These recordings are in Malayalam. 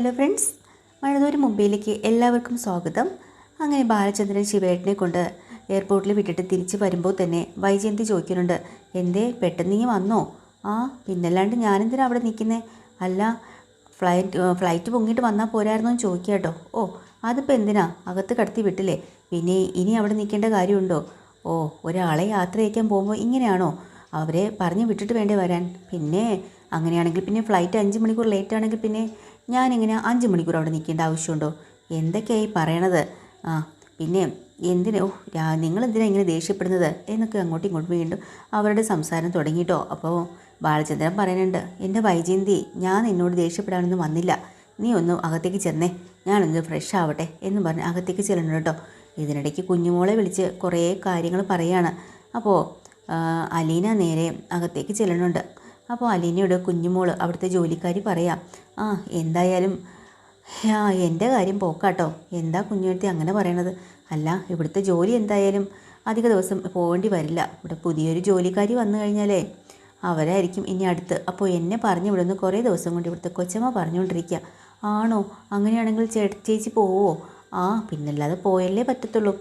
ഹലോ ഫ്രണ്ട്സ്, മഴതോര് മുംബൈയിലേക്ക് എല്ലാവർക്കും സ്വാഗതം. അങ്ങനെ ബാലചന്ദ്രൻ ശിവേട്ടനെ കൊണ്ട് എയർപോർട്ടിൽ വിട്ടിട്ട് തിരിച്ച് വരുമ്പോൾ തന്നെ വൈജയന്തി ചോദിക്കുന്നുണ്ട്, എന്തേ പെട്ടെന്ന് നീ വന്നോ? ആ പിന്നല്ലാണ്ട് ഞാനെന്തിനാ അവിടെ നിൽക്കുന്നത്? അല്ല, ഫ്ലൈറ്റ് പൊങ്ങിയിട്ട് വന്നാൽ പോരായിരുന്നോ എന്ന് ചോദിക്കുക കേട്ടോ. ഓ, അതിപ്പോൾ എന്തിനാ, അകത്ത് കടത്തി വിട്ടില്ലേ, പിന്നെ ഇനി അവിടെ നിൽക്കേണ്ട കാര്യമുണ്ടോ? ഓ, ഒരാളെ യാത്ര അയക്കാൻ പോകുമ്പോൾ ഇങ്ങനെയാണോ? അവരെ പറഞ്ഞ് വിട്ടിട്ട് വേണ്ടേ വരാൻ? പിന്നെ അങ്ങനെയാണെങ്കിൽ പിന്നെ ഫ്ലൈറ്റ് 5 മണിക്കൂർ ലേറ്റ് ആണെങ്കിൽ പിന്നെ ഞാനിങ്ങനെ 5 മണിക്കൂർ അവിടെ നിൽക്കേണ്ട ആവശ്യമുണ്ടോ? എന്തൊക്കെയായി പറയണത്? ആ പിന്നെ എന്തിനാ, നിങ്ങളെന്തിനാ ഇങ്ങനെ ദേഷ്യപ്പെടുന്നത് എന്നൊക്കെ അങ്ങോട്ടും ഇങ്ങോട്ടും വീണ്ടും അവരുടെ സംസാരം തുടങ്ങിയിട്ടോ. അപ്പോൾ ബാലചന്ദ്രൻ പറയുന്നുണ്ട്, എൻ്റെ വൈജയന്തി, ഞാൻ നിന്നോട് ദേഷ്യപ്പെടാനൊന്നും വന്നില്ല, നീ ഒന്ന് അകത്തേക്ക് ചെന്നേ, ഞാനൊന്ന് ഫ്രഷ് ആവട്ടെ എന്ന് പറഞ്ഞ് അകത്തേക്ക് ചെല്ലണം കേട്ടോ. ഇതിനിടയ്ക്ക് കുഞ്ഞുമോളെ വിളിച്ച് കുറേ കാര്യങ്ങൾ പറയുകയാണ്. അപ്പോൾ അലീന നേരെ അകത്തേക്ക് ചെല്ലണുണ്ട്. അപ്പോൾ അലീനയോട് കുഞ്ഞുമോൾ അവിടുത്തെ ജോലിക്കാരി പറയാം, ആ എന്തായാലും എൻ്റെ കാര്യം പോക്കാട്ടോ. എന്താ കുഞ്ഞുവെടുത്തി അങ്ങനെ പറയണത്? അല്ല, ഇവിടുത്തെ ജോലി എന്തായാലും അധിക ദിവസം പോകേണ്ടി വരില്ല. ഇവിടെ പുതിയൊരു ജോലിക്കാരി വന്നു കഴിഞ്ഞാലേ അവരായിരിക്കും ഇനി അടുത്ത്. അപ്പോൾ എന്നെ പറഞ്ഞു വിടുന്നു കുറേ ദിവസം കൊണ്ട് ഇവിടുത്തെ കൊച്ചമ്മ പറഞ്ഞുകൊണ്ടിരിക്കുക. ആണോ? അങ്ങനെയാണെങ്കിൽ ചേച്ചി പോവോ? ആ പിന്നല്ലാതെ പോയല്ലേ പറ്റത്തുള്ളൂ.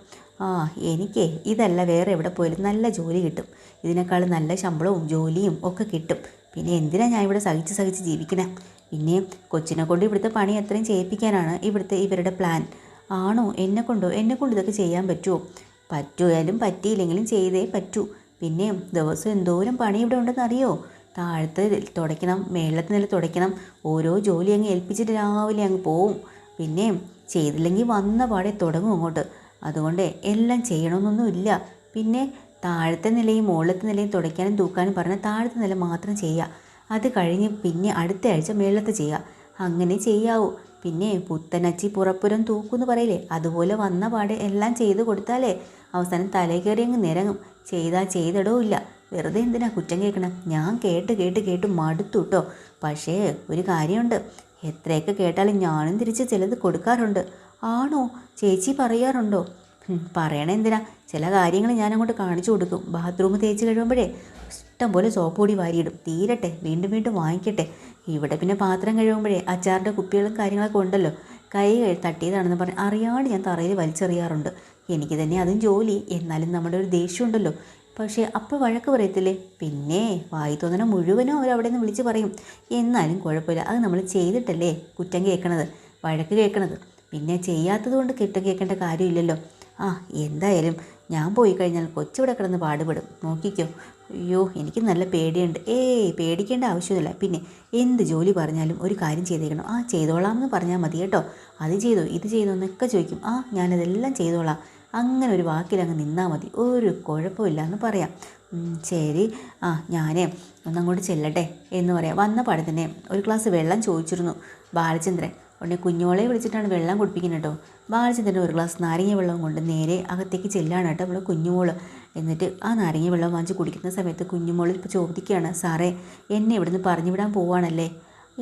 ആ എനിക്ക് ഇതല്ല, വേറെ എവിടെ പോയാലും നല്ല ജോലി കിട്ടും, ഇതിനേക്കാൾ നല്ല ശമ്പളവും ജോലിയും ഒക്കെ കിട്ടും. പിന്നെ എന്തിനാ ഞാൻ ഇവിടെ സഹിച്ച് ജീവിക്കണേ? പിന്നെ കൊച്ചിനെ കൊണ്ട് ഇവിടുത്തെ പണി എത്രയും ചെയ്യിപ്പിക്കാനാണ് ഇവരുടെ പ്ലാൻ. ആണോ? എന്നെക്കൊണ്ട് ഇതൊക്കെ ചെയ്യാൻ പറ്റുമോ? പറ്റുമായാലും പറ്റിയില്ലെങ്കിലും ചെയ്തേ പറ്റൂ. പിന്നെ ദിവസം എന്തോരം പണി ഇവിടെ ഉണ്ടെന്ന് അറിയോ? താഴത്ത് തുടയ്ക്കണം, മേളത്തെ നില തുടയ്ക്കണം, ഓരോ ജോലി അങ്ങ് ഏൽപ്പിച്ചിട്ട് രാവിലെ അങ്ങ് പോവും. പിന്നെ ചെയ്തില്ലെങ്കിൽ വന്ന പാടെ തുടങ്ങും അങ്ങോട്ട്. അതുകൊണ്ട് എല്ലാം ചെയ്യണമെന്നൊന്നുമില്ല. പിന്നെ താഴത്തെ നിലയും മുകളിലത്തെ നിലയും തുടയ്ക്കാനും തൂക്കാനും പറഞ്ഞാൽ താഴത്തെ നില മാത്രം ചെയ്യുക. അത് കഴിഞ്ഞ് പിന്നെ അടുത്ത ആഴ്ച മേളത്തെ ചെയ്യുക. അങ്ങനെ ചെയ്യാവൂ. പിന്നെ പുത്തനച്ചി പുറപ്പുരം തൂക്കുമെന്ന് പറയില്ലേ, അതുപോലെ വന്ന പാടെ എല്ലാം ചെയ്ത് കൊടുത്താലേ അവസാനം തലേ കയറി അങ്ങ് നിരങ്ങും. ചെയ്തിടോ ഇല്ല. വെറുതെ എന്തിനാ കുറ്റം കേൾക്കണം? ഞാൻ കേട്ട് മടുത്തു കേട്ടോ. പക്ഷേ ഒരു കാര്യമുണ്ട്, എത്രയൊക്കെ കേട്ടാലും ഞാനും തിരിച്ച് ചിലത് കൊടുക്കാറുണ്ട്. ആണോ? ചേച്ചി പറയാറുണ്ടോ? പറയണ എന്തിനാ, ചില കാര്യങ്ങൾ ഞാനങ്ങോട്ട് കാണിച്ചു കൊടുക്കും. ബാത്റൂം തേച്ച് കഴിയുമ്പോഴേ ഇഷ്ടം പോലെ സോപ്പ് പൊടി വാരിയിടും. തീരട്ടെ, വീണ്ടും വാങ്ങിക്കട്ടെ. ഇവിടെ പിന്നെ പാത്രം കഴിയുമ്പോഴേ അച്ചാറിൻ്റെ കുപ്പികളും കാര്യങ്ങളൊക്കെ ഉണ്ടല്ലോ, കൈ തട്ടിയതാണെന്ന് പറഞ്ഞ് അറിയാണ്ട് ഞാൻ തറയിൽ വലിച്ചെറിയാറുണ്ട്. എനിക്ക് തന്നെ അതും ജോലി. എന്നാലും നമ്മുടെ ഒരു ദേഷ്യമുണ്ടല്ലോ. പക്ഷേ അപ്പോൾ വഴക്ക് പറയത്തില്ലേ? പിന്നെ വായി തോന്നണ മുഴുവനും അവരവിടെ നിന്ന് വിളിച്ച് പറയും. എന്നാലും കുഴപ്പമില്ല, അത് നമ്മൾ ചെയ്തിട്ടല്ലേ കുറ്റം കേൾക്കണത്, വഴക്ക് കേൾക്കണത്. പിന്നെ ചെയ്യാത്തത് കൊണ്ട് കുറ്റം കേൾക്കേണ്ട കാര്യമില്ലല്ലോ. ആ എന്തായാലും ഞാൻ പോയി കഴിഞ്ഞാൽ കൊച്ചിവിടെ കിടന്ന് പാടുപെടും, നോക്കിക്കോ. അയ്യോ, എനിക്ക് നല്ല പേടിയുണ്ട്. പേടിക്കേണ്ട ആവശ്യമില്ല. പിന്നെ എന്ത് ജോലി പറഞ്ഞാലും ഒരു കാര്യം ചെയ്തേക്കണം. ആ ചെയ്തോളാം പറഞ്ഞാൽ മതി കേട്ടോ. അത് ചെയ്തോ ഇത് ചെയ്തോ എന്നൊക്കെ ചോദിക്കും. ആ ഞാനതെല്ലാം ചെയ്തോളാം, അങ്ങനെ ഒരു വാക്കിലങ്ങ് നിന്നാൽ മതി, ഒരു കുഴപ്പമില്ല എന്ന് പറയാം. ശരി, ആ ഞാനേ ഒന്നങ്ങോട്ട് ചെല്ലട്ടെ എന്ന് പറയാം. വന്ന പാടെ തന്നെ ഒരു ഗ്ലാസ് വെള്ളം ചോദിച്ചിരുന്നു ബാലചന്ദ്രൻ. ഉടനെ കുഞ്ഞോളെ വിളിച്ചിട്ടാണ് വെള്ളം കുടിപ്പിക്കുന്നത് കേട്ടോ. ബാലചന്ദ്രൻ ഒരു ഗ്ലാസ് നാരങ്ങ വെള്ളം കൊണ്ട് നേരെ അകത്തേക്ക് ചെല്ലാണ് കേട്ടോ അവൾ കുഞ്ഞുമോൾ. എന്നിട്ട് ആ നാരങ്ങ വെള്ളം വാങ്ങിച്ച് കുടിക്കുന്ന സമയത്ത് കുഞ്ഞുമോൾ ഇപ്പോൾ ചോദിക്കുകയാണ്, സാറേ എന്നെ ഇവിടുന്ന് പറഞ്ഞു വിടാൻ പോവാണല്ലേ?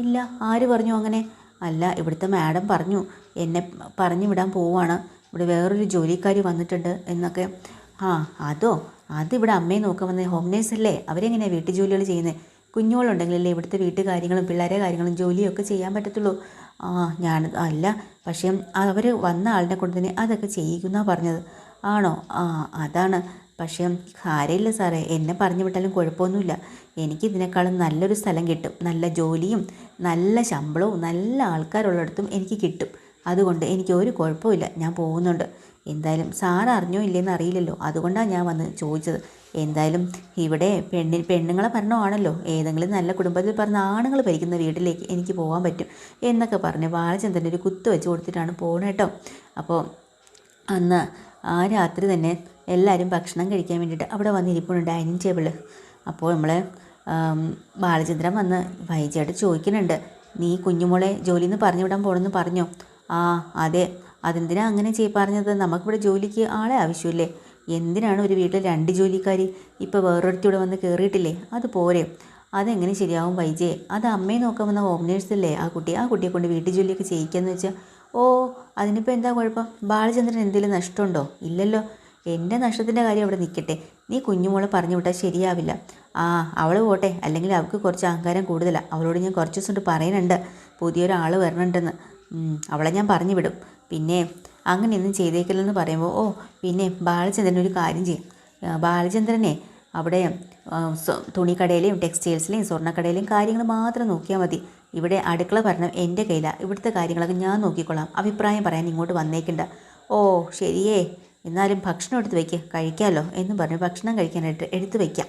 ഇല്ല, ആര് പറഞ്ഞു അങ്ങനെ? അല്ല, ഇവിടുത്തെ മാഡം പറഞ്ഞു എന്നെ പറഞ്ഞു വിടാൻ പോവാണ്, ഇവിടെ വേറൊരു ജോലിക്കാരി വന്നിട്ടുണ്ട് എന്നൊക്കെ. ആ അതിവിടെ അമ്മയെ നോക്കാൻ വന്ന ഹോം നേഴ്സല്ലേ, അവരെങ്ങനെയാണ് വീട്ടു ജോലികൾ ചെയ്യുന്നത്? കുഞ്ഞുങ്ങളുണ്ടെങ്കിലല്ലേ ഇവിടുത്തെ വീട്ടുകാര്യങ്ങളും പിള്ളേരെ കാര്യങ്ങളും ജോലിയൊക്കെ ചെയ്യാൻ പറ്റത്തുള്ളൂ. ഞാൻ അല്ല, പക്ഷേ അവർ വന്ന ആളിനെ കൊണ്ട് തന്നെ അതൊക്കെ ചെയ്യിക്കുന്നാണ് പറഞ്ഞത്. ആണോ? അതാണ്. പക്ഷേ കാര്യമില്ല സാറേ, എന്നെ പറഞ്ഞു വിട്ടാലും കുഴപ്പമൊന്നുമില്ല. എനിക്കിതിനേക്കാളും നല്ലൊരു സ്ഥലം കിട്ടും, നല്ല ജോലിയും നല്ല ശമ്പളവും നല്ല ആൾക്കാരുള്ളിടത്തും എനിക്ക് കിട്ടും. അതുകൊണ്ട് എനിക്ക് ഒരു കുഴപ്പമില്ല, ഞാൻ പോകുന്നുണ്ട്. എന്തായാലും സാർ അറിഞ്ഞോ ഇല്ലേന്ന് അറിയില്ലല്ലോ, അതുകൊണ്ടാണ് ഞാൻ വന്ന് ചോദിച്ചത്. എന്തായാലും ഇവിടെ പെണ്ണുങ്ങളെ ഭരണമാണല്ലോ, ഏതെങ്കിലും നല്ല കുടുംബത്തിൽ പറഞ്ഞ ആണുങ്ങൾ ഭരിക്കുന്ന വീട്ടിലേക്ക് എനിക്ക് പോകാൻ പറ്റും എന്നൊക്കെ പറഞ്ഞ് ബാലചന്ദ്രൻ്റെ ഒരു കുത്ത് വെച്ച് കൊടുത്തിട്ടാണ് പോകുന്നത് കേട്ടോ. അപ്പോൾ അന്ന് ആ രാത്രി തന്നെ എല്ലാവരും ഭക്ഷണം കഴിക്കാൻ വേണ്ടിയിട്ട് അവിടെ വന്നിരിപ്പുണ്ട് ഡൈനിങ് ടേബിൾ. അപ്പോൾ നമ്മൾ ബാലചന്ദ്രൻ വന്ന് വൈകിട്ട് ചോദിക്കുന്നുണ്ട്, നീ കുഞ്ഞുമോളെ ജോലിയിൽ നിന്ന് പറഞ്ഞു വിടാൻ പോകണമെന്ന് പറഞ്ഞോ? അതെ. അതെന്തിനാ അങ്ങനെ പറഞ്ഞത്? നമുക്കിവിടെ ജോലിക്ക് ആളെ ആവശ്യമില്ലേ? എന്തിനാണ് ഒരു വീട്ടിൽ 2 ജോലിക്കാരി? ഇപ്പോൾ വേറൊരുത്തിവിടെ വന്ന് കയറിയിട്ടില്ലേ, അത് പോരെ? അതെങ്ങനെ ശരിയാവും വൈജയെ? അത് അമ്മയെ നോക്കാൻ വന്ന ഹോം നേഴ്സല്ലേ ആ കുട്ടിയെ കൊണ്ട് വീട്ടു ജോലിയൊക്കെ ചെയ്യിക്കാമെന്ന് വെച്ചാൽ. ഓ, അതിനിപ്പോൾ എന്താ കുഴപ്പം? ബാലചന്ദ്രൻ എന്തെങ്കിലും നഷ്ടമുണ്ടോ? ഇല്ലല്ലോ. എൻ്റെ നഷ്ടത്തിൻ്റെ കാര്യം അവിടെ നിൽക്കട്ടെ, നീ കുഞ്ഞുമോളെ പറഞ്ഞു വിട്ടാൽ ശരിയാവില്ല. അവൾ പോട്ടെ, അല്ലെങ്കിൽ അവൾക്ക് കുറച്ച് അഹങ്കാരം കൂടുതലാണ്, അവളോട് ഞാൻ കുറച്ച് ദിവസം കൊണ്ട് പറയുന്നുണ്ട്. പുതിയൊരാൾ വരണുണ്ടെന്ന്. അവളെ ഞാൻ പറഞ്ഞു വിടും. പിന്നെ അങ്ങനെയൊന്നും ചെയ്തേക്കില്ലെന്ന് പറയുമ്പോൾ പിന്നെ ബാലചന്ദ്രൻ ഒരു കാര്യം ചെയ്യും. ബാലചന്ദ്രനെ അവിടെ തുണിക്കടയിലെയും ടെക്സ്റ്റൈൽസിലെയും സ്വർണ്ണക്കടയിലെയും കാര്യങ്ങൾ മാത്രം നോക്കിയാൽ മതി. ഇവിടെ അടുക്കള ഭരണം എൻ്റെ കയ്യിലാണ്. ഇവിടുത്തെ കാര്യങ്ങളൊക്കെ ഞാൻ നോക്കിക്കൊള്ളാം. അഭിപ്രായം പറയാൻ ഇങ്ങോട്ട് വന്നേക്കണ്ട. ശരിയേ, എന്നാലും ഭക്ഷണം എടുത്ത് വയ്ക്കുക, കഴിക്കാമല്ലോ എന്ന് പറഞ്ഞ് ഭക്ഷണം കഴിക്കാനായിട്ട് എടുത്ത് വയ്ക്കാം.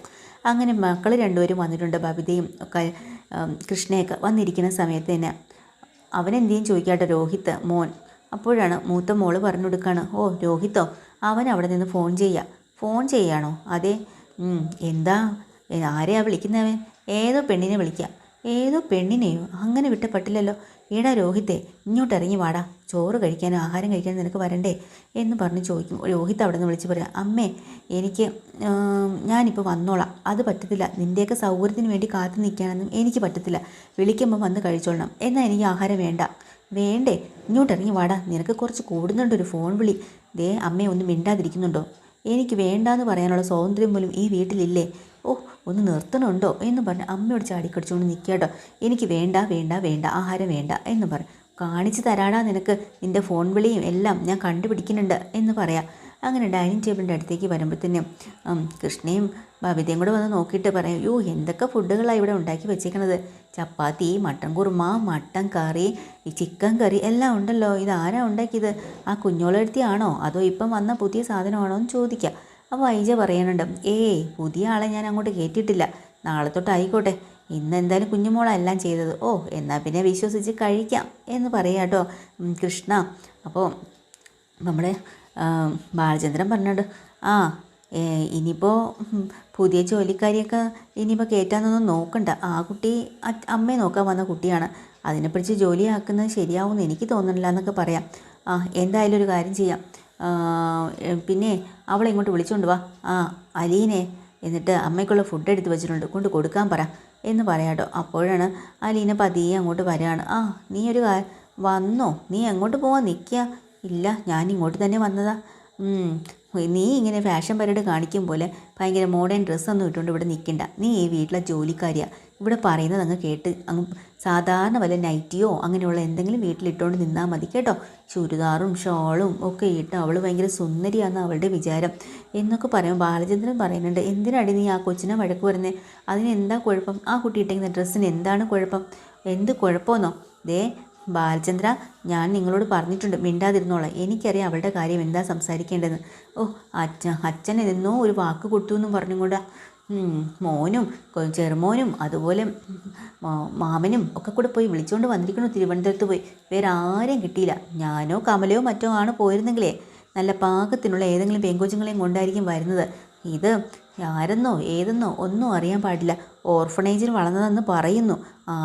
അങ്ങനെ മക്കൾ രണ്ടുപേരും വന്നിട്ടുണ്ട്. ബബിതയും ഒക്കെ കൃഷ്ണയൊക്കെ വന്നിരിക്കുന്ന സമയത്ത് തന്നെ അവനെന്തെങ്കിലും ചോദിക്കാട്ടോ രോഹിത്ത് മോൻ. അപ്പോഴാണ് മൂത്ത മോള് പറഞ്ഞു കൊടുക്കുകയാണ്, രോഹിത്തോ, അവൻ അവിടെ നിന്ന് ഫോൺ ചെയ്യാണോ? അതെ. എന്താ, ആരെയാ വിളിക്കുന്നവൻ? ഏതോ പെണ്ണിനെ വിളിക്കുക. ഏതോ പെണ്ണിനെയോ? അങ്ങനെ വിട്ട പറ്റില്ലല്ലോ. ഏടാ രോഹിത്തെ, ഇങ്ങോട്ട് ഇറങ്ങി വാടാ, ചോറ് കഴിക്കാനോ ആഹാരം കഴിക്കാനോ നിനക്ക് വരണ്ടേ എന്ന് പറഞ്ഞ് ചോദിക്കും. രോഹിത്ത് അവിടെ നിന്ന് വിളിച്ച് പറയാം, അമ്മേ ഞാനിപ്പോൾ വന്നോളാം. അത് പറ്റത്തില്ല, നിൻ്റെയൊക്കെ സൗകര്യത്തിന് വേണ്ടി കാത്തു നിൽക്കാനൊന്നും എനിക്ക് പറ്റത്തില്ല. വിളിക്കുമ്പോൾ വന്ന് കഴിച്ചോളണം. എന്നാൽ എനിക്ക് ആഹാരം വേണ്ടേ? ഇങ്ങോട്ട് ഇറങ്ങി വാടാ, നിനക്ക് കുറച്ച് കൂടുന്നുണ്ടൊരു ഫോൺ വിളി. അമ്മയെ ഒന്നും മിണ്ടാതിരിക്കുന്നുണ്ടോ? എനിക്ക് വേണ്ടാന്ന് പറയാനുള്ള സ്വാതന്ത്ര്യം പോലും ഈ വീട്ടിലില്ലേ? ഒന്ന് നിർത്തണുണ്ടോ എന്ന് പറഞ്ഞ് അമ്മയോട് ചാടിക്കടിച്ചുകൊണ്ട് നിൽക്കാട്ടോ. എനിക്ക് വേണ്ട ആഹാരം വേണ്ട എന്ന് പറ. കാണിച്ചു തരാടാ നിനക്ക്, നിൻ്റെ ഫോൺ വിളിയും എല്ലാം ഞാൻ കണ്ടുപിടിക്കുന്നുണ്ട് എന്ന് പറയാം. അങ്ങനെ ഡൈനിങ് ടേബിളിൻ്റെ അടുത്തേക്ക് വരുമ്പോഴത്തേനും കൃഷ്ണയും ബബിതയും കൂടെ വന്ന് നോക്കിയിട്ട് പറയും, എന്തൊക്കെ ഫുഡുകളാണ് ഇവിടെ ഉണ്ടാക്കി വെച്ചേക്കണത്. ചപ്പാത്തി, മട്ടൻ കുറുമ, മട്ടൻ കറി, ചിക്കൻ കറി എല്ലാം ഉണ്ടല്ലോ. ഇതാരാ ഉണ്ടാക്കിയത്? ആ കുഞ്ഞോളെടുത്തിയാണോ അതോ ഇപ്പം വന്ന പുതിയ സാധനമാണോ എന്ന് ചോദിക്കുക. അപ്പോൾ ഐജ പറയാനുണ്ട്, പുതിയ ആളെ ഞാൻ അങ്ങോട്ട് കയറ്റിയിട്ടില്ല, നാളെ തൊട്ടായിക്കോട്ടെ, ഇന്ന് എന്തായാലും കുഞ്ഞുമോളെല്ലാം ചെയ്തത്. എന്നാൽ പിന്നെ വിശ്വസിച്ച് കഴിക്കാം എന്ന് പറയാം കേട്ടോ കൃഷ്ണ. അപ്പോൾ നമ്മുടെ ബാലചന്ദ്രൻ പറഞ്ഞിട്ട് ഇനിയിപ്പോൾ പുതിയ ജോലിക്കാരിയൊക്കെ ഇനിയിപ്പോൾ കയറ്റാനൊന്നും നോക്കണ്ട. ആ കുട്ടി അമ്മയെ നോക്കാൻ വന്ന കുട്ടിയാണ്, അതിനെ പിടിച്ച് ജോലിയാക്കുന്നത് ശരിയാവുമെന്ന് എനിക്ക് തോന്നുന്നില്ല എന്നൊക്കെ പറയാം. എന്തായാലും ഒരു കാര്യം ചെയ്യാം, പിന്നെ അവളെ ഇങ്ങോട്ട് വിളിച്ചുകൊണ്ട് വാ, അലീനെ, എന്നിട്ട് അമ്മയ്ക്കുള്ള ഫുഡ് എടുത്ത് വെച്ചിട്ടുണ്ട്, കൊണ്ട് കൊടുക്കാൻ പറ എന്ന് പറയാട്ടോ. അപ്പോഴാണ് അലീന പതിയെ അങ്ങോട്ട് വരികയാണ്. നീ ഒരു വന്നോ? നീ എങ്ങോട്ട് പോവാൻ നിൽക്കുക? ഇല്ല, ഞാൻ ഇങ്ങോട്ട് തന്നെ വന്നതാ. നീ ഇങ്ങനെ ഫാഷൻ പരേഡ് കാണിക്കും പോലെ ഭയങ്കര മോഡേൺ ഡ്രസ്സൊന്നും ഇട്ടുകൊണ്ട് ഇവിടെ നിൽക്കണ്ട. നീ ഈ വീട്ടിലെ ജോലിക്കാരിയാണ്. ഇവിടെ പറയുന്നത് അങ്ങ് കേട്ട് സാധാരണ വല്ല നൈറ്റിയോ അങ്ങനെയുള്ള എന്തെങ്കിലും വീട്ടിലിട്ടുകൊണ്ട് നിന്നാൽ മതി കേട്ടോ. ചുരിദാറും ഷോളും ഒക്കെ ഇട്ട് അവൾ ഭയങ്കര സുന്ദരിയാണെന്ന് അവളുടെ വിചാരം എന്നൊക്കെ പറയുമ്പോൾ ബാലചന്ദ്രൻ പറയുന്നുണ്ട്, എന്തിനാടി നീ ആ കൊച്ചിനെ വഴക്ക് വരുന്നത്? അതിനെന്താ കുഴപ്പം? ആ കുട്ടി ഇട്ടിരിക്കുന്ന ഡ്രസ്സിന് എന്താണ് കുഴപ്പം? എന്ത് കുഴപ്പമെന്നോ? ബാലചന്ദ്ര, ഞാൻ നിങ്ങളോട് പറഞ്ഞിട്ടുണ്ട് മിണ്ടാതിരുന്നോളാം. എനിക്കറിയാം അവളുടെ കാര്യം എന്താ സംസാരിക്കേണ്ടതെന്ന്. അച്ഛൻ എന്നോ ഒരു വാക്ക് കൊടുത്തു എന്നും പറഞ്ഞുകൊണ്ട് മോനും ചെറുമോനും അതുപോലെ മാമനും ഒക്കെ കൂടെ പോയി വിളിച്ചുകൊണ്ട് വന്നിരിക്കുന്നു തിരുവനന്തപുരത്ത് പോയി. വേറെ ആരെയും കിട്ടിയില്ല. ഞാനോ കമലയോ മറ്റോ ആണ് പോയിരുന്നെങ്കിലേ നല്ല പാകത്തിനുള്ള ഏതെങ്കിലും പെങ്കൊച്ചുങ്ങളെയും കൊണ്ടായിരിക്കും വരുന്നത്. ഇത് ആരെന്നോ ഏതെന്നോ ഒന്നും അറിയാൻ പാടില്ല. ഓർഫണേജിൽ വളർന്നതെന്ന് പറയുന്നു.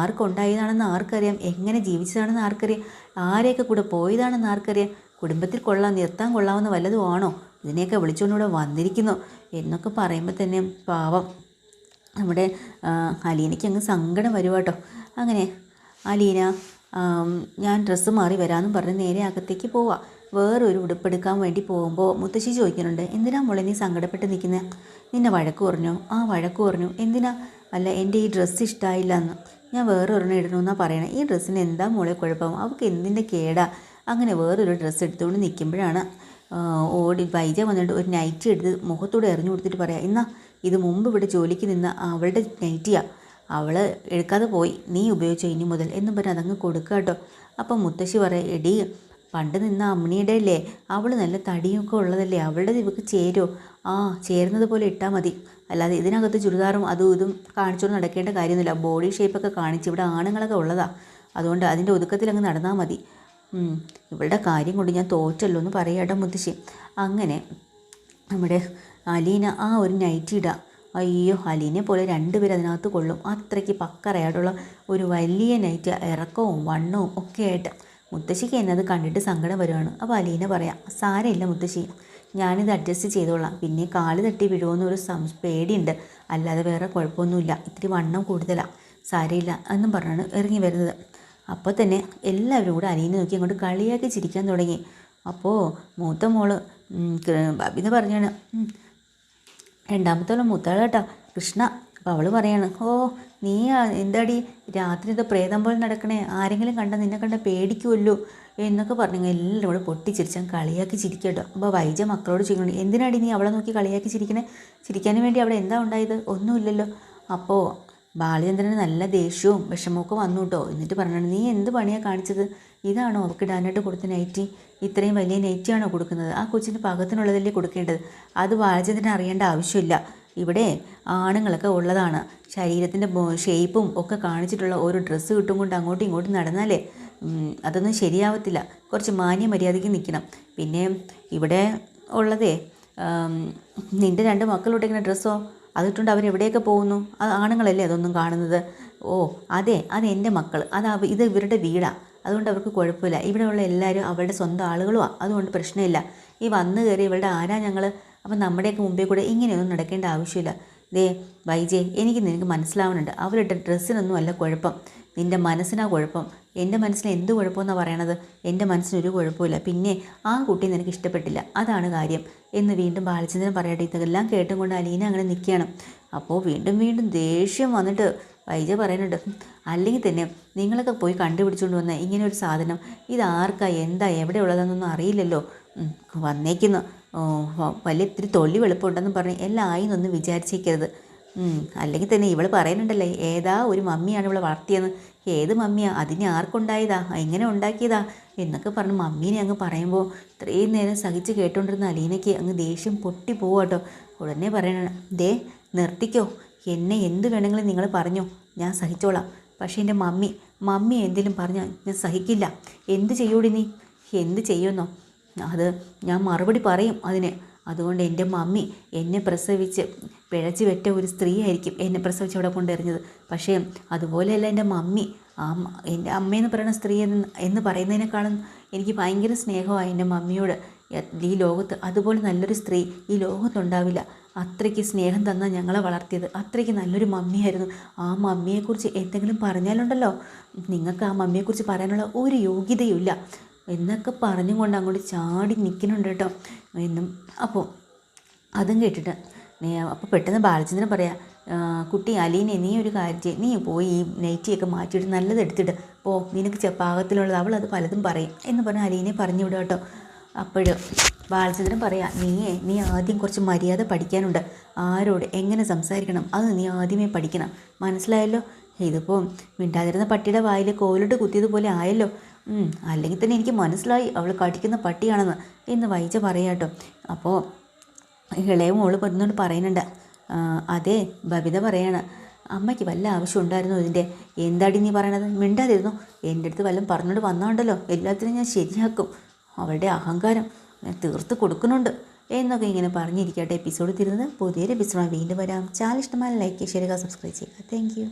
ആർക്കുണ്ടായതാണെന്ന് ആർക്കറിയാം, എങ്ങനെ ജീവിച്ചതാണെന്ന് ആർക്കറിയാം, ആരെയൊക്കെ കൂടെ പോയതാണെന്ന് ആർക്കറിയാം. കുടുംബത്തിൽ നിർത്താൻ കൊള്ളാവുന്ന വല്ലതും ആണോ? ഇതിനെയൊക്കെ വിളിച്ചുകൊണ്ടിവിടെ വന്നിരിക്കുന്നു എന്നൊക്കെ പറയുമ്പോൾ തന്നെ പാവം നമ്മുടെ അലീനയ്ക്ക് അങ്ങ് സങ്കടം വരുവാട്ടോ. അങ്ങനെ അലീന ഞാൻ ഡ്രസ്സ് മാറി വരാമെന്നും പറഞ്ഞ് നേരെ അകത്തേക്ക് പോവാം. വേറൊരു ഉടുപ്പെടുക്കാൻ വേണ്ടി പോകുമ്പോൾ മുത്തശ്ശി ചോദിക്കുന്നുണ്ട്, എന്തിനാ മോളെ നീ സങ്കടപ്പെട്ട് നിൽക്കുന്നത്? നിന്നെ വഴക്ക് പറഞ്ഞു? വഴക്ക് പറഞ്ഞു. എന്തിനാ? അല്ല, എൻ്റെ ഈ ഡ്രസ്സ് ഇഷ്ടമായില്ല എന്ന്. ഞാൻ വേറൊരെണ്ണം ഇടണമെന്നാണ് പറയണേ. ഈ ഡ്രസ്സിന് എന്താ മോളെ കുഴപ്പം? അവൾക്ക് എന്തിൻ്റെ കേടാ? അങ്ങനെ വേറൊരു ഡ്രസ്സ് എടുത്തുകൊണ്ട് നിൽക്കുമ്പോഴാണ് വൈജ വന്നിട്ട് ഒരു നൈറ്റി എടുത്ത് മുഖത്തോടെ എറിഞ്ഞു കൊടുത്തിട്ട് പറയാം, എന്നാ ഇത് മുമ്പ് ഇവിടെ ജോലിക്ക് നിന്ന അവളുടെ നൈറ്റിയാണ്, അവൾ എടുക്കാതെ പോയി, നീ ഉപയോഗിച്ചോ ഇനി മുതൽ എന്നും പറഞ്ഞ് അതങ്ങ് കൊടുക്കുക കേട്ടോ. അപ്പം മുത്തശ്ശി പറയാം, എടി പണ്ട് നിന്ന അമ്മിണിയുടെ അല്ലേ, അവൾ നല്ല തടിയൊക്കെ ഉള്ളതല്ലേ, അവളുടെ ഇവക്ക് ചേരുമോ? ചേരുന്നത് പോലെ ഇട്ടാൽ മതി, അല്ലാതെ ഇതിനകത്ത് ചുരിദാറും അതും ഇതും കാണിച്ചുകൊണ്ട് നടക്കേണ്ട കാര്യമൊന്നുമില്ല. ബോഡി ഷേപ്പൊക്കെ കാണിച്ച് ഇവിടെ ആണുങ്ങളൊക്കെ ഉള്ളതാണ്, അതുകൊണ്ട് അതിൻ്റെ ഒതുക്കത്തിൽ അങ്ങ് നടന്നാൽ മതി. ഇവളുടെ കാര്യം കൊണ്ട് ഞാൻ തോറ്റല്ലോ എന്ന് പറയാട്ടോ മുത്തശ്ശി. അങ്ങനെ നമ്മുടെ അലീന ഒരു നൈറ്റി ഇടുക. അയ്യോ, അലീനെ പോലെ രണ്ടുപേരും അതിനകത്ത് കൊള്ളും. അത്രയ്ക്ക് പക്കറയായിട്ടുള്ള ഒരു വലിയ നൈറ്റ്, ഇറക്കവും വണ്ണവും ഒക്കെ ആയിട്ട്. മുത്തശ്ശിക്ക് എന്നത് കണ്ടിട്ട് സങ്കടം വരുവാണ്. അപ്പോൾ അലീന പറയാം, സാരമില്ല മുത്തശ്ശി, ഞാനിത് അഡ്ജസ്റ്റ് ചെയ്തോളാം, പിന്നെ കാല് തട്ടി വീഴുമെന്നൊരു പേടിയുണ്ട്, അല്ലാതെ വേറെ കുഴപ്പമൊന്നുമില്ല, ഇത്തിരി വണ്ണം കൂടുതലാണ്, സാരമില്ല എന്നും പറഞ്ഞാണ് ഇറങ്ങി വരുന്നത്. അപ്പോൾ തന്നെ എല്ലാവരും കൂടെ അലീനെ നോക്കി അങ്ങോട്ട് കളിയാക്കി ചിരിക്കാൻ തുടങ്ങി. അപ്പോൾ മൂത്ത മോള് ബബിത പറഞ്ഞാണ്, രണ്ടാമത്തോളം മൂത്താൾ കേട്ടോ കൃഷ്ണ, അപ്പോൾ അവൾ പറയാണ്, ഓ നീ എന്താടി രാത്രി ഇത് പ്രേതം പോലെ നടക്കണേ, ആരെങ്കിലും കണ്ട നിന്നെ കണ്ട പേടിക്കുമല്ലോ എന്നൊക്കെ പറഞ്ഞു എല്ലാവരും കൂടെ പൊട്ടിച്ചിരിച്ചാൽ കളിയാക്കി ചിരിക്കട്ടോ. അപ്പോൾ വൈജ മക്കളോട് ചോദിക്കണം, എന്തിനാടി നീ അവളെ നോക്കി കളിയാക്കി ചിരിക്കണേ, ചിരിക്കാനും വേണ്ടി അവിടെ എന്താ ഉണ്ടായത്, ഒന്നുമില്ലല്ലോ. അപ്പോൾ ബാലചന്ദ്രന് നല്ല ദേഷ്യവും വിഷമമൊക്കെ വന്നു കേട്ടോ. എന്നിട്ട് പറഞ്ഞാണ്, നീ എന്ത് പണിയാണ് കാണിച്ചത്, ഇതാണോ അവൾക്ക് ഇടാനായിട്ട് കൊടുത്ത നൈറ്റി, ഇത്രയും വലിയ നൈറ്റിയാണോ കൊടുക്കുന്നത്, ആ കൊച്ചിന് പാകത്തിനുള്ളതല്ലേ കൊടുക്കേണ്ടത്, അത് ബാലചന്ദ്രൻ അറിയേണ്ട ആവശ്യമില്ല. ഇവിടെ ആണുങ്ങളൊക്കെ ഉള്ളതാണ്, ശരീരത്തിൻ്റെ ഷേപ്പും ഒക്കെ കാണിച്ചിട്ടുള്ള ഓരോ ഡ്രസ്സ് കിട്ടും കൊണ്ട് അങ്ങോട്ടും ഇങ്ങോട്ടും നടന്നാലേ അതൊന്നും ശരിയാവത്തില്ല, കുറച്ച് മാന്യ മര്യാദയ്ക്ക് നിൽക്കണം. പിന്നെ ഇവിടെ ഉള്ളതേ നിൻ്റെ 2 മക്കളിട്ടിരിക്കുന്ന ഡ്രസ്സോ അതിട്ടുണ്ട് അവരെവിടെയൊക്കെ പോകുന്നു, അത് ആണുങ്ങളല്ലേ അതൊന്നും കാണുന്നത്. ഓ അതെ, അത് എൻ്റെ മക്കൾ, ഇത് ഇവരുടെ വീടാണ്, അതുകൊണ്ട് അവർക്ക് കുഴപ്പമില്ല, ഇവിടെയുള്ള എല്ലാവരും അവരുടെ സ്വന്തം ആളുകളുമാണ്, അതുകൊണ്ട് പ്രശ്നമില്ല. ഈ വന്നു കയറി ഇവരുടെ ആരാ ഞങ്ങൾ, അപ്പം നമ്മുടെയൊക്കെ മുമ്പേ കൂടെ ഇങ്ങനെയൊന്നും നടക്കേണ്ട ആവശ്യമില്ല. ദേ വൈജെ, നിനക്ക് മനസ്സിലാവുന്നുണ്ട്, അവരുടെ ഡ്രസ്സിനൊന്നും അല്ല കുഴപ്പം, നിൻ്റെ മനസ്സിനാ കുഴപ്പം. എൻ്റെ മനസ്സിന് എന്ത് കുഴപ്പമെന്നാണ് പറയണത്, എൻ്റെ മനസ്സിനൊരു കുഴപ്പമില്ല, പിന്നെ ആ കുട്ടി നിനക്ക് ഇഷ്ടപ്പെട്ടില്ല, അതാണ് കാര്യം എന്ന് വീണ്ടും ബാലചന്ദ്രൻ പറയട്ടെ. ഇതെല്ലാം കേട്ടും കൊണ്ട് അലീന അങ്ങനെ നിൽക്കുകയാണ്. അപ്പോൾ വീണ്ടും വീണ്ടും ദേഷ്യം വന്നിട്ട് വൈജ പറയുന്നുണ്ട്, അല്ലെങ്കിൽ തന്നെ നിങ്ങളൊക്കെ പോയി കണ്ടുപിടിച്ചുകൊണ്ട് വന്ന ഇങ്ങനെ ഒരു സാധനം, ഇതാർക്കാ എന്താ എവിടെ ഉള്ളതെന്നൊന്നും അറിയില്ലല്ലോ, വന്നേക്കുന്നു വലിയ ഇത്തിരി തൊള്ളി വെളുപ്പമുണ്ടെന്ന് പറഞ്ഞ് എല്ലാം ആയിന്നൊന്നും വിചാരിച്ചേക്കരുത്. അല്ലെങ്കിൽ തന്നെ ഇവൾ പറയുന്നുണ്ടല്ലേ, ഏതാ ഒരു മമ്മിയാണ് ഇവളെ വളർത്തിയെന്ന്, ഏത് മമ്മിയാ, അതിനെ ആർക്കുണ്ടായതാ, എങ്ങനെ ഉണ്ടാക്കിയതാ എന്നൊക്കെ പറഞ്ഞ് മമ്മീനെ അങ്ങ് പറയുമ്പോൾ ഇത്രയും നേരം സഹിച്ച് കേട്ടോണ്ടിരുന്ന അലീനയ്ക്ക് അങ്ങ് ദേഷ്യം പൊട്ടി പോവാട്ടോ. ഉടനെ പറയണ, ദേ നിർത്തിക്കോ, എന്നെ എന്ത് വേണമെങ്കിലും നിങ്ങൾ പറഞ്ഞോ, ഞാൻ സഹിച്ചോളാം, പക്ഷേ എൻ്റെ മമ്മി എന്തെങ്കിലും പറഞ്ഞാൽ ഞാൻ സഹിക്കില്ല. എന്ത് ചെയ്യൂടി നീ, എന്ത് ചെയ്യുമെന്നോ, അത് ഞാൻ മറുപടി പറയും അതിന്. അതുകൊണ്ട് എൻ്റെ മമ്മി എന്നെ പ്രസവിച്ച് പിഴച്ചു വെറ്റ ഒരു സ്ത്രീ ആയിരിക്കും എന്നെ പ്രസവിച്ച് അവിടെ കൊണ്ടെറിഞ്ഞത്, പക്ഷേ അതുപോലെയല്ല എൻ്റെ മമ്മി. എൻ്റെ അമ്മയെന്ന് പറയുന്ന സ്ത്രീ എന്ന് പറയുന്നതിനേക്കാളും എനിക്ക് ഭയങ്കര സ്നേഹമാണ് എൻ്റെ മമ്മിയോട്. ഈ ലോകത്ത് അതുപോലെ നല്ലൊരു സ്ത്രീ ഈ ലോകത്തുണ്ടാവില്ല. അത്രയ്ക്ക് സ്നേഹം തന്നാൽ ഞങ്ങളെ വളർത്തിയത്, അത്രയ്ക്ക് നല്ലൊരു മമ്മിയായിരുന്നു. ആ മമ്മിയെക്കുറിച്ച് എന്തെങ്കിലും പറഞ്ഞാലുണ്ടല്ലോ, നിങ്ങൾക്ക് ആ മമ്മിയെക്കുറിച്ച് പറയാനുള്ള ഒരു യോഗ്യതയുമില്ല എന്നൊക്കെ പറഞ്ഞുകൊണ്ട് അങ്ങോട്ട് ചാടി നിൽക്കുന്നുണ്ട് കേട്ടോ എന്നും. അപ്പോൾ അതും കേട്ടിട്ട് അപ്പോൾ പെട്ടെന്ന് ബാലചന്ദ്രൻ പറയാം, കുട്ടി അലീനെ, നീ ഒരു കാര്യം, നീ പോയി ഈ നൈറ്റിയൊക്കെ മാറ്റിയിട്ട് നല്ലത് എടുത്തിട്ട് പോ, നിനക്ക് പാകത്തിലുള്ളത് അവളത് പലതും പറയും എന്ന് പറഞ്ഞ് അലീനെ പറഞ്ഞു വിടുക കേട്ടോ. അപ്പോഴും ബാലചന്ദ്രൻ പറയാം, നീ ആദ്യം കുറച്ച് മര്യാദ പഠിക്കാനുണ്ട്, ആരോട് എങ്ങനെ സംസാരിക്കണം അത് നീ ആദ്യമേ പഠിക്കണം, മനസ്സിലായല്ലോ. ഇതിപ്പോൾ മിണ്ടാതിരുന്ന പട്ടിയുടെ വായിൽ കോലിട്ട് കുത്തിയതുപോലെ ആയല്ലോ. അല്ലെങ്കിൽ തന്നെ എനിക്ക് മനസ്സിലായി അവൾ കടിക്കുന്ന പട്ടിയാണെന്ന് എന്ന് വൈജ പറയാട്ടോ. അപ്പോൾ ഇളയ മോള് പറഞ്ഞുകൊണ്ട് പറയുന്നുണ്ട്, അതെ ബബിത പറയാണ്, അമ്മയ്ക്ക് വല്ല ആവശ്യം ഉണ്ടായിരുന്നു ഇതിൻ്റെ, എന്താടി നീ പറയണത്, മിണ്ടാതിരുന്നു, എൻ്റെ അടുത്ത് വല്ലതും പറഞ്ഞുകൊണ്ട് വന്നാണ്ടല്ലോ എല്ലാത്തിനും ഞാൻ ശരിയാക്കും, അവളുടെ അഹങ്കാരം ഞാൻ തീർത്ത് കൊടുക്കുന്നുണ്ട് എന്നൊക്കെ ഇങ്ങനെ പറഞ്ഞിരിക്കട്ടെ. എപ്പിസോഡ് തീരുന്നത് പുതിയൊരു എപ്പിസോഡ് വീണ്ടും വരാം. ചാനൽ ഇഷ്ടമായ ലൈക്ക് ചെയ്യുക, സബ്സ്ക്രൈബ് ചെയ്യുക. Thank you.